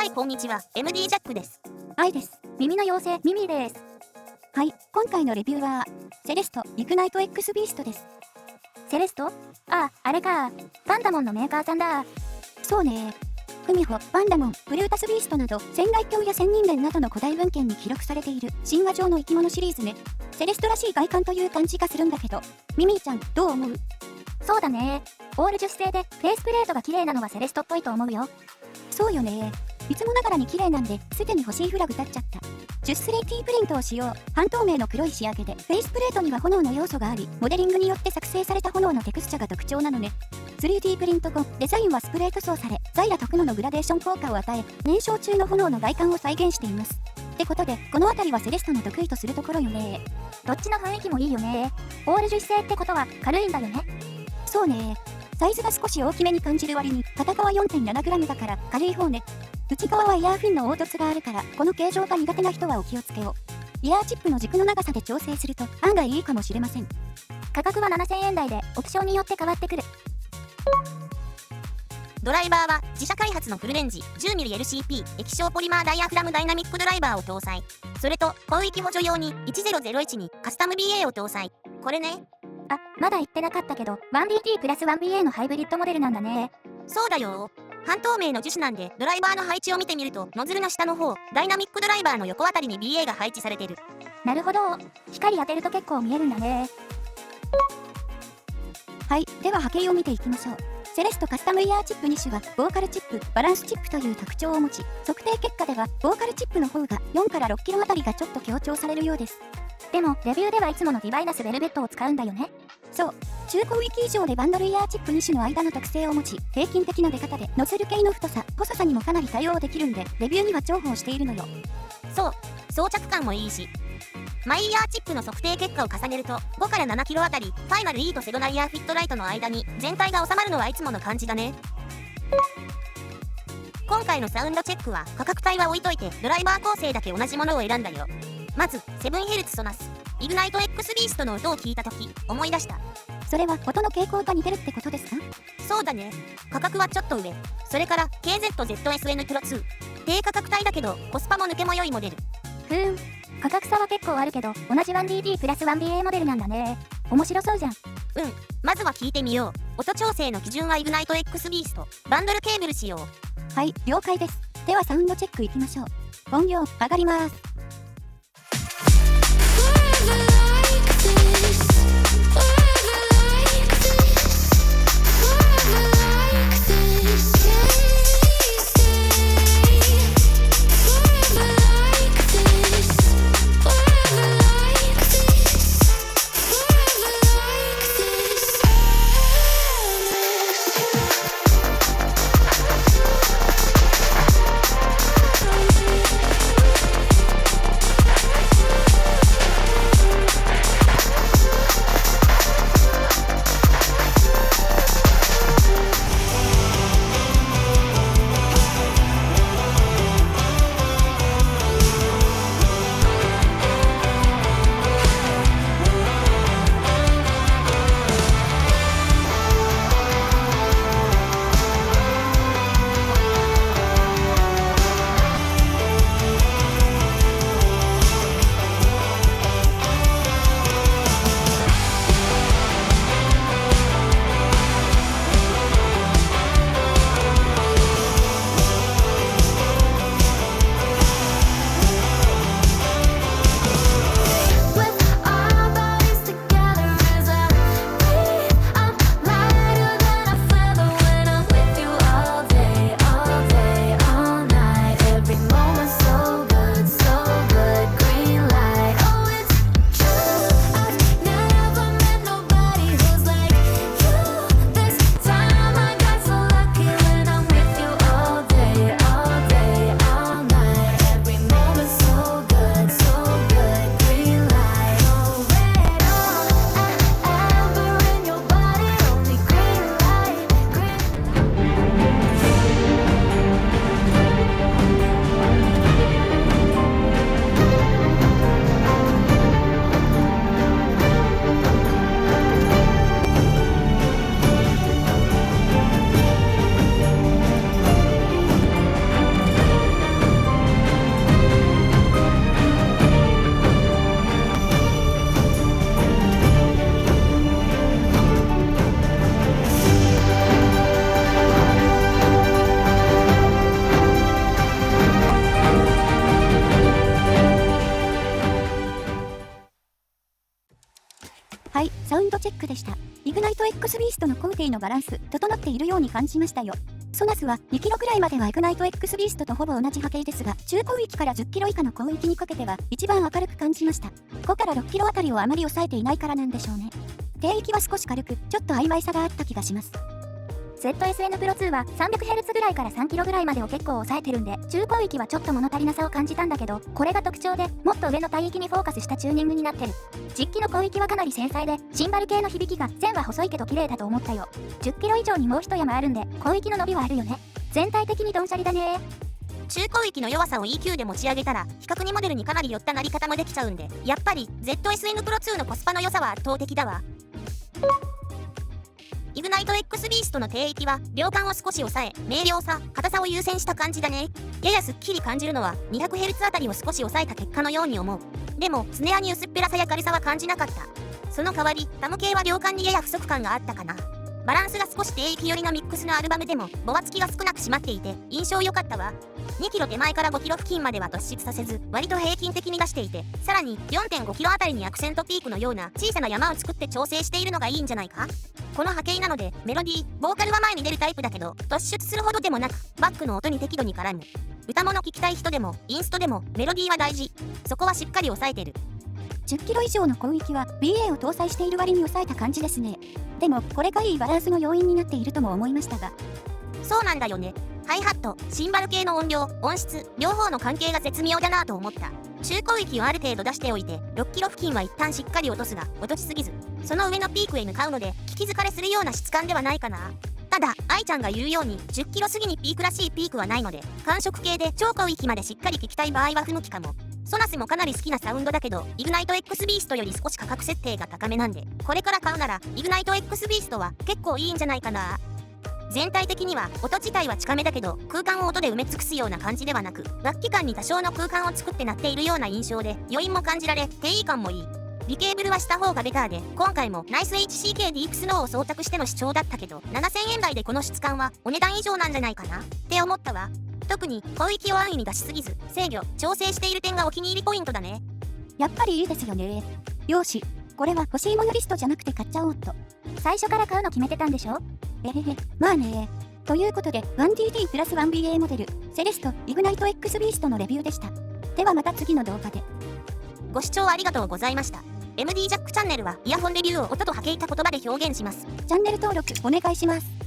はい、こんにちは。MD ジャックです。愛です。耳の妖精、ミミです。はい、今回のレビューは、セレスト、イグナイト X ビーストです。セレスト？ああ、あれか。パンダモンのメーカーさんだ。そうね。フミホ、パンダモン、ブルータスビーストなど、仙台教や仙人伝などの古代文献に記録されている神話上の生き物シリーズね。セレストらしい外観という感じがするんだけど、ミミーちゃん、どう思う？そうだね。オール樹脂製で、フェイスプレートが綺麗なのはセレストっぽいと思うよ。そうよね。いつもながらに綺麗なんで、すでに欲しいフラグ立っちゃった。10-3T プリントを使用、半透明の黒い仕上げで、フェイスプレートには炎の要素があり、モデリングによって作成された炎のテクスチャが特徴なのね。3D プリント後、デザインはスプレー塗装され、ザイラとクノのグラデーション効果を与え、燃焼中の炎の外観を再現しています。ってことで、このあたりはセレストの得意とするところよね。どっちの雰囲気もいいよね。オール樹脂製ってことは軽いんだよね。そうね。サイズが少し大きめに感じる割に、片側 4.7g だから軽い方ね。内側はイヤーフィンの凹凸があるから、この形状が苦手な人はお気をつけを。イヤーチップの軸の長さで調整すると案外いいかもしれません。価格は7000円台でオプションによって変わってくる。ドライバーは自社開発のフルレンジ 10mmLCP 液晶ポリマーダイヤフラムダイナミックドライバーを搭載。それと広域補助用に1001にカスタム BA を搭載。これね。あ、まだ言ってなかったけど 1DT プラス 1BA のハイブリッドモデルなんだね。そうだよ。半透明の樹脂なんで、ドライバーの配置を見てみると、ノズルの下の方、ダイナミックドライバーの横あたりに BA が配置されてる。なるほど。光当てると結構見えるんだね。はい、では波形を見ていきましょう。セレストカスタムイヤーチップ2種は、ボーカルチップ、バランスチップという特徴を持ち、測定結果では、ボーカルチップの方が4から6キロあたりがちょっと強調されるようです。でも、レビューではいつものディバイナスベルベットを使うんだよね。そう。中広域以上でバンドルイヤーチップ2種の間の特性を持ち、平均的な出方でノズル系の太さ、細さにもかなり対応できるんで、レビューには重宝しているのよ。そう、装着感もいいし。マイイヤーチップの測定結果を重ねると、5から7キロあたり、ファイナル E とセドナイヤーフィットライトの間に全体が収まるのはいつもの感じだね。今回のサウンドチェックは価格帯は置いといて、ドライバー構成だけ同じものを選んだよ。まず、7Hz ソナス。イグナイト X ビーストの音を聞いたとき、思い出した。それは音の傾向が似てるってことですか？そうだね。価格はちょっと上。それから KZZSN Pro 2。低価格帯だけど、コスパも抜けも良いモデル。価格差は結構あるけど、同じ 1DT プラス 1BA モデルなんだね。面白そうじゃん。まずは聞いてみよう。音調整の基準はイグナイト X ビースト。バンドルケーブル使用。はい、了解です。ではサウンドチェックいきましょう。音量上がります。工程のバランス、整っているように感じましたよ。ソナスは2キロくらいまではイグナイト X ビーストとほぼ同じ波形ですが、中広域から10キロ以下の広域にかけては一番明るく感じました。5から6キロあたりをあまり抑えていないからなんでしょうね。低域は少し軽く、ちょっと曖昧さがあった気がします。ZSN プロ2は 300Hz ぐらいから3キロぐらいまでを結構抑えてるんで、中広域はちょっと物足りなさを感じたんだけど、これが特徴で、もっと上の帯域にフォーカスしたチューニングになってる。実機の広域はかなり繊細で、シンバル系の響きが線は細いけど綺麗だと思ったよ。10キロ以上にもう一山あるんで、広域の伸びはあるよね。全体的にどんしゃりだね。中広域の弱さを EQ で持ち上げたら、比較にモデルにかなり寄ったなり方もできちゃうんで、やっぱり ZSN プロ2のコスパの良さは圧倒的だわ。イグナイト X ビーストの低域は量感を少し抑え、明瞭さ、硬さを優先した感じだね。ややすっきり感じるのは 200Hz あたりを少し抑えた結果のように思う。でもスネアに薄っぺらさや軽さは感じなかった。その代わりタム系は量感にやや不足感があったかな。バランスが少し低域寄りのミックスのアルバムでもボワつきが少なく締まっていて印象良かったわ。2キロ手前から5キロ付近までは突出させず割と平均的に出していて、さらに 4.5 キロあたりにアクセントピークのような小さな山を作って調整しているのがいいんじゃないか。この波形なのでメロディー、ボーカルは前に出るタイプだけど突出するほどでもなくバックの音に適度に絡む。歌物聴きたい人でもインストでもメロディーは大事。そこはしっかり抑えてる。10キロ以上の広域は BA を搭載している割に抑えた感じですね。でもこれがいいバランスの要因になっているとも思いましたが。そうなんだよね。ハイハット、シンバル系の音量、音質、両方の関係が絶妙だなと思った。中広域をある程度出しておいて6キロ付近は一旦しっかり落とすが落としすぎず、その上のピークへ向かうので聞き疲れするような質感ではないかな。ただ愛ちゃんが言うように10キロ過ぎにピークらしいピークはないので、感触系で超広域までしっかり聞きたい場合は不向きかも。ソナスもかなり好きなサウンドだけどイグナイト X ビーストより少し価格設定が高めなんで、これから買うならイグナイト X ビーストは結構いいんじゃないかな。全体的には音自体は近めだけど空間を音で埋め尽くすような感じではなく、楽器間に多少の空間を作って鳴っているような印象で余韻も感じられ低位感もいい。リケーブルはした方がベターで、今回もナイス HCK ディープスローを装着しての視聴だったけど7000円台でこの質感はお値段以上なんじゃないかなって思ったわ。特に広域を安易に出しすぎず制御、調整している点がお気に入りポイントだね。やっぱりいいですよね。よし、これは欲しいものリストじゃなくて買っちゃおうっと。最初から買うの決めてたんでしょ？まあね。ということで 1DD プラス 1BA モデルセレストイグナイト X ビーストのレビューでした。ではまた次の動画で。ご視聴ありがとうございました。MD ジャックチャンネルはイヤホンレビューを音と波形た言葉で表現します。チャンネル登録お願いします。